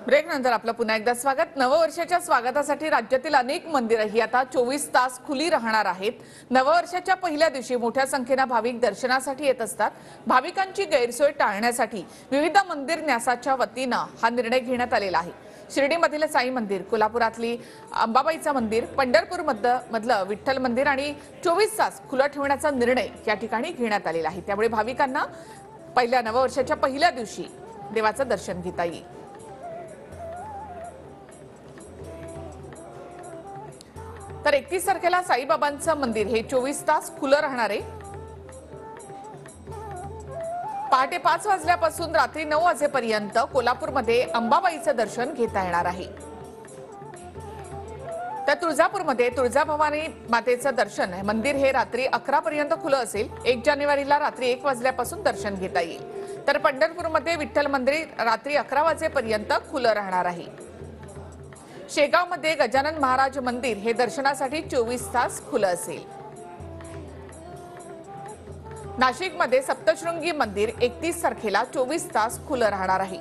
Break नंतर आपलं पुन्हा एकदा स्वागत। नववर्षाच्या स्वागतासाठी राज्यातील अनेक मंदिरं ही आता 24 तास खुली राहणार आहेत। नववर्षाच्या पहिल्या दिवशी मोठ्या संख्येने भाविक दर्शनासाठी येत असतात। भाविकांची गैरसोय टाळण्यासाठी विविध मंदिर न्यासाच्या वतीने हा निर्णय घेण्यात आलेला आहे। शिर्डीमधील साई मंदिर, कोल्हापुरातली अंबाबाईचं मंदिर, पंढरपूर मधलं विठ्ठल मंदिर आणि 24 तास खुलं ठेवण्याचा निर्णय या ठिकाणी घेण्यात आलेला आहे। त्यामुळे भाविकांना पहिल्या नववर्षाच्या पहिल्या दिवशी देवाचं दर्शन घेता येईल। तर 31 तारखेला साईबाबांचं मंदिर हे 24 तास खुलं राहणार आहे। पहाटे 5 वाजल्यापासून रात्री 9 वाजेपर्यंत कोल्हापूरमध्ये अंबाबाईचं दर्शन घेता येणार आहे। तर तुळजापूरमध्ये तुळजाभवानी मातेचं दर्शन मंदिर हे रात्री 11 पर्यंत खुलं असेल। 1 जानेवारीला रात्री 1 वाजल्यापासून दर्शन घेता येईल। तर पंढरपूरमध्ये विठ्ठल मंदिर रात्री 11 वाजेपर्यंत खुलं राहणार आहे। शेगावमध्ये गजानन महाराज मंदिर हे दर्शनासाठी 24 तास खुलं असेल। नाशिकमध्ये सप्तशृंगी मंदिर 31 तारखेला 24 तास खुलं राहणार आहे।